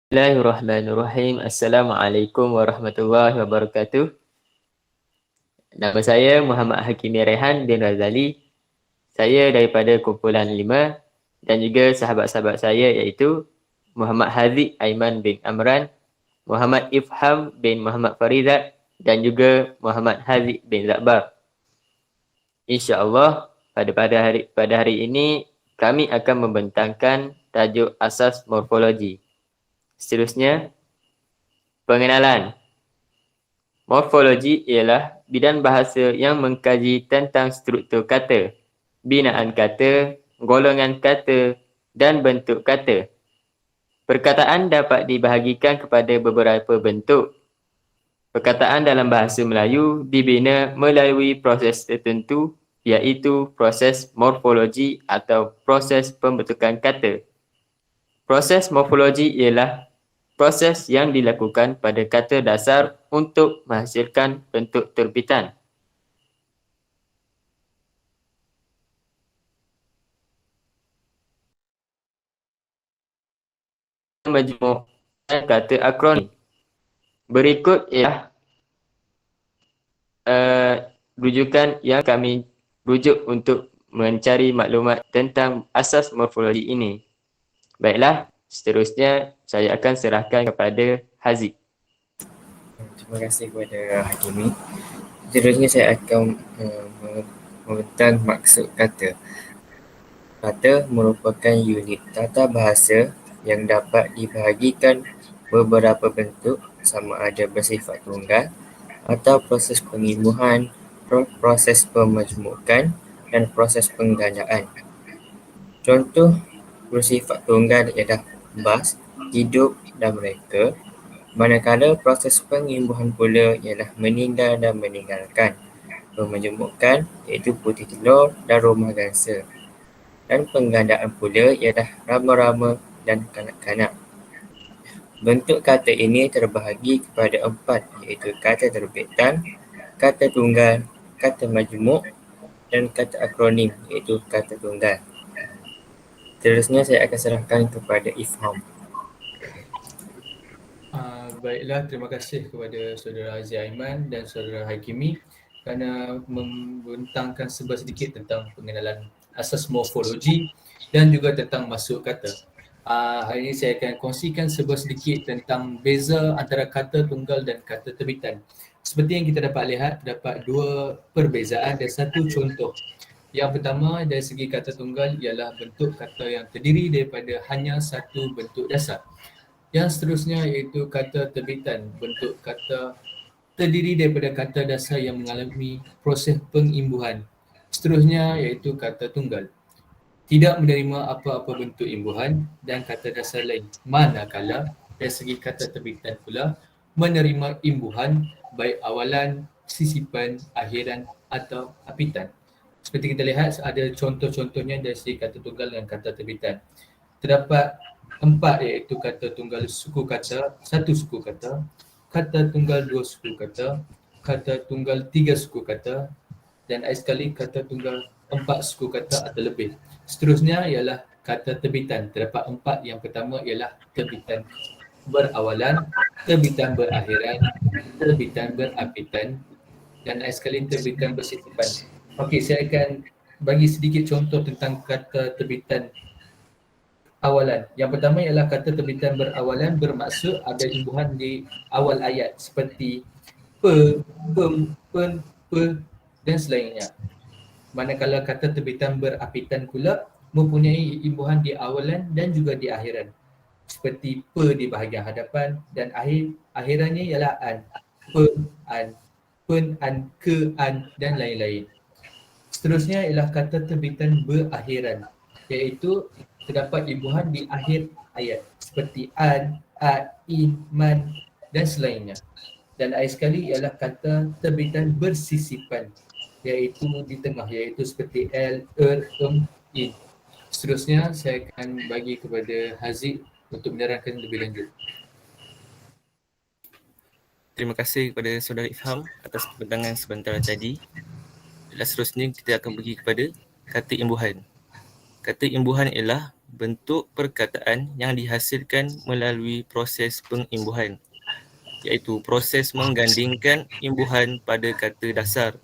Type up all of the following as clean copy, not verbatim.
Bismillahirrahmanirrahim. Assalamualaikum warahmatullahi wabarakatuh. Nama saya Muhammad Hakimi Rehan bin Razali. Saya daripada kumpulan 5 dan juga sahabat-sahabat saya iaitu Muhammad Haziq Aiman bin Amran, Muhammad Ifham bin Muhammad Farizat dan juga Muhammad Haziq bin Zakbar. InsyaAllah pada hari ini kami akan membentangkan tajuk asas morfologi. Seterusnya, pengenalan. Morfologi ialah bidang bahasa yang mengkaji tentang struktur kata, binaan kata, golongan kata dan bentuk kata. Perkataan dapat dibahagikan kepada beberapa bentuk. Perkataan dalam bahasa Melayu dibina melalui proses tertentu iaitu proses morfologi atau proses pembentukan kata. Proses morfologi ialah proses yang dilakukan pada kata dasar untuk menghasilkan bentuk terbitan. Majmuk dan kata akronim. Berikut ialah rujukan yang kami rujuk untuk mencari maklumat tentang asas morfologi ini. Baiklah, seterusnya saya akan serahkan kepada Haziq. Terima kasih kepada Hakimi. Seterusnya saya akan membentang maksud kata. Kata merupakan unit tata bahasa yang dapat dibahagikan beberapa bentuk sama ada bersifat tunggal atau proses pengimbuhan, proses pemajmukan dan proses penggandaan. Contoh bersifat tunggal ialah bas, hidup dan mereka, manakala proses pengimbuhan pula ialah meninggal dan meninggalkan, pemajmukan iaitu putih telur dan rumah gangsa, dan penggandaan pula ialah rama-rama dan kanak-kanak. Bentuk kata ini terbahagi kepada 4 iaitu kata terbitan, kata tunggal, kata majmuk dan kata akronim iaitu kata tunggal. Seterusnya saya akan serahkan kepada Ifham. Baiklah, terima kasih kepada saudara Aziz Aiman dan saudara Hakimi kerana membentangkan sedikit tentang pengenalan asas morfologi dan juga tentang masuk kata. Hari ini saya akan kongsikan sedikit tentang beza antara kata tunggal dan kata terbitan. Seperti yang kita dapat lihat, terdapat 2 perbezaan dan 1 contoh. Yang pertama dari segi kata tunggal ialah bentuk kata yang terdiri daripada hanya 1 bentuk dasar. Yang seterusnya iaitu kata terbitan, bentuk kata terdiri daripada kata dasar yang mengalami proses pengimbuhan. Seterusnya iaitu kata tunggal, tidak menerima apa-apa bentuk imbuhan dan kata dasar lain. Manakala dari segi kata terbitan pula menerima imbuhan baik awalan, sisipan, akhiran atau apitan. Seperti kita lihat ada contoh-contohnya dari segi kata tunggal dan kata terbitan. Terdapat 4 iaitu kata tunggal suku kata, 1 suku kata, kata tunggal 2 suku kata, kata tunggal 3 suku kata dan sekali kata tunggal 4 suku kata atau lebih. Seterusnya ialah kata terbitan. Terdapat 4. Yang pertama ialah terbitan berawalan, terbitan berakhiran, terbitan berapitan dan sekali terbitan bersisipan. Okey, saya akan bagi sedikit contoh tentang kata terbitan awalan. Yang pertama ialah kata terbitan berawalan bermaksud ada imbuhan di awal ayat seperti pe, pem, pen, pe dan selainnya. Manakala kata terbitan berapitan pula mempunyai imbuhan di awalan dan juga di akhiran. Seperti pe di bahagian hadapan dan akhirannya ialah an. Pe, an, pen, an, ke, an dan lain-lain. Seterusnya ialah kata terbitan berakhiran iaitu terdapat imbuhan di akhir ayat seperti an, ad, in, man dan selainnya. Dan akhir sekali ialah kata terbitan bersisipan iaitu di tengah iaitu seperti el, in. Seterusnya saya akan bagi kepada Haziq untuk menerangkan lebih lanjut. Terima kasih kepada saudara Ifham atas pembentangan sebentar tadi. Dan seterusnya kita akan pergi kepada kata imbuhan. Kata imbuhan ialah bentuk perkataan yang dihasilkan melalui proses pengimbuhan, iaitu proses menggandingkan imbuhan pada kata dasar.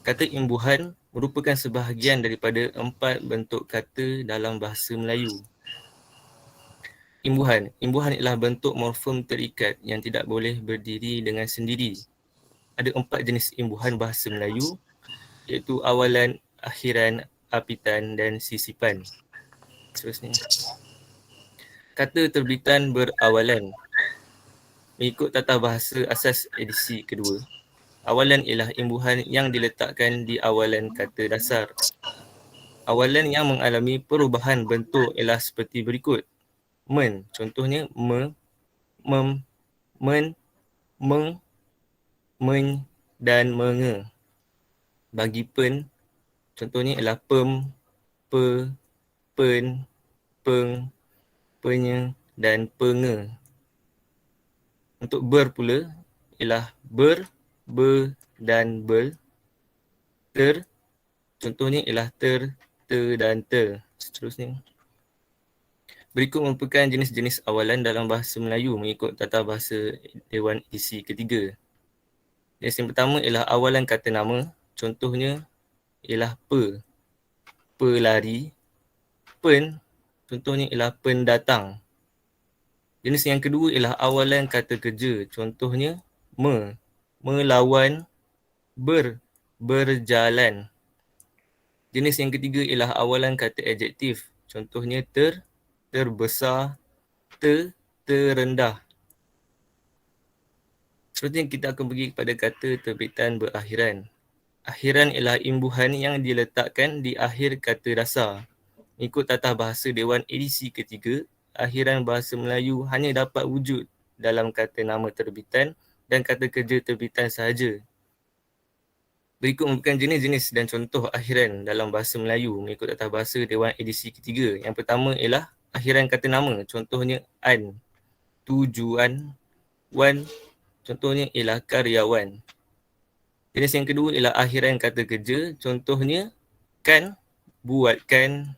Kata imbuhan merupakan sebahagian daripada 4 bentuk kata dalam bahasa Melayu. Imbuhan. Imbuhan ialah bentuk morfem terikat yang tidak boleh berdiri dengan sendiri. Ada 4 jenis imbuhan bahasa Melayu, iaitu awalan, akhiran, apitan dan sisipan. Seterusnya. Kata terbitan berawalan. Mengikut tata bahasa asas edisi kedua, awalan ialah imbuhan yang diletakkan di awalan kata dasar. Awalan yang mengalami perubahan bentuk ialah seperti berikut. Men, contohnya me, mem, men, meng, men dan menge. Bagi pen, contohnya ialah pem, pe, pen, peng, penye dan penge. Untuk ber pula ialah ber, be dan bel. Ter, contohnya ialah ter, te dan te. Seterusnya. Berikut merupakan jenis-jenis awalan dalam bahasa Melayu mengikut tata bahasa Dewan Edisi ketiga. Jenis yang pertama ialah awalan kata nama. Contohnya ialah pe, pelari. Pen, contohnya ialah pendatang. Jenis yang kedua ialah awalan kata kerja. Contohnya me, melawan, berjalan. Jenis yang ketiga ialah awalan kata adjektif. Contohnya terbesar, terendah. Seterusnya kita akan pergi kepada kata terbitan berakhiran. Akhiran ialah imbuhan yang diletakkan di akhir kata dasar. Mengikut tata bahasa Dewan Edisi ketiga, akhiran bahasa Melayu hanya dapat wujud dalam kata nama terbitan dan kata kerja terbitan sahaja. Berikut merupakan jenis-jenis dan contoh akhiran dalam bahasa Melayu mengikut tata bahasa Dewan Edisi ketiga. Yang pertama ialah akhiran kata nama. Contohnya an, tujuan, wan. Contohnya ialah karyawan. Jenis yang kedua ialah akhiran kata kerja. Contohnya kan, buatkan,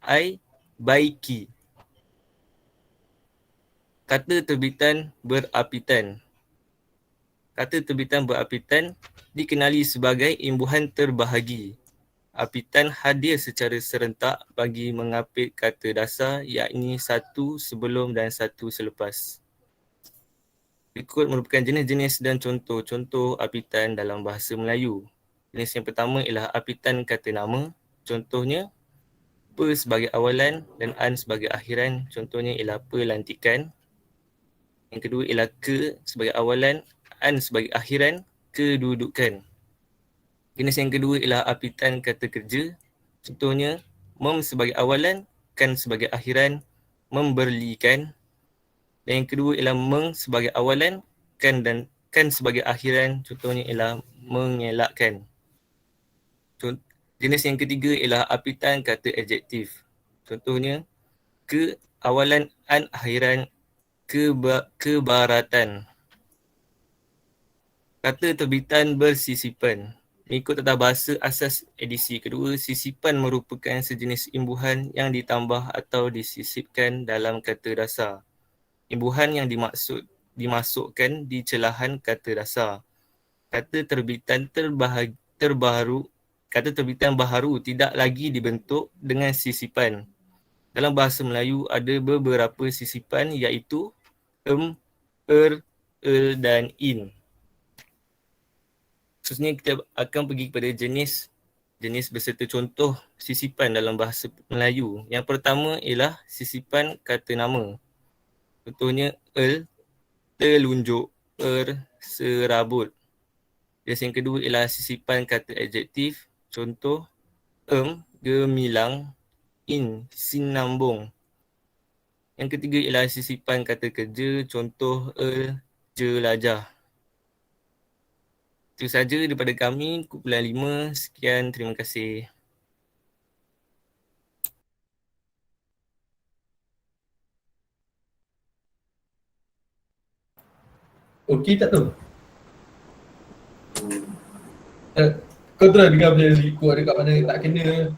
ai, baiki. Kata terbitan berapitan. Kata terbitan berapitan dikenali sebagai imbuhan terbahagi. Apitan hadir secara serentak bagi mengapit kata dasar, yakni satu sebelum dan satu selepas. Berikut merupakan jenis-jenis dan contoh-contoh apitan dalam bahasa Melayu. Jenis yang pertama ialah apitan kata nama. Contohnya pe sebagai awalan dan an sebagai akhiran. Contohnya ialah pelantikan. Yang kedua ialah ke sebagai awalan, an sebagai akhiran, kedudukan. Jenis yang kedua ialah apitan kata kerja. Contohnya mem sebagai awalan, kan sebagai akhiran, memberikan. Dan yang kedua ialah meng sebagai awalan, kan dan kan sebagai akhiran. Contohnya ialah mengelakkan. Jenis yang ketiga ialah apitan kata adjektif. Contohnya ke awalan, an akhiran, kebaratan. Kata terbitan bersisipan. Mengikut tata bahasa asas edisi kedua, sisipan merupakan sejenis imbuhan yang ditambah atau disisipkan dalam kata dasar. Imbuhan yang dimasukkan di celahan kata dasar. Kata terbitan baharu tidak lagi dibentuk dengan sisipan. Dalam bahasa Melayu ada beberapa sisipan iaitu dan in. Seterusnya kita akan pergi kepada jenis beserta contoh sisipan dalam bahasa Melayu. Yang pertama ialah sisipan kata nama. Contohnya telunjuk, serabut. Jenis yang kedua ialah sisipan kata adjektif. Contoh gemilang, sinambung. Yang ketiga ialah sisipan kata kerja. Contoh jelajah. Itu sahaja daripada kami, kumpulan 5. Sekian, terima kasih. Okey tak tu? Kau try dengar punya ikut dekat mana tak kena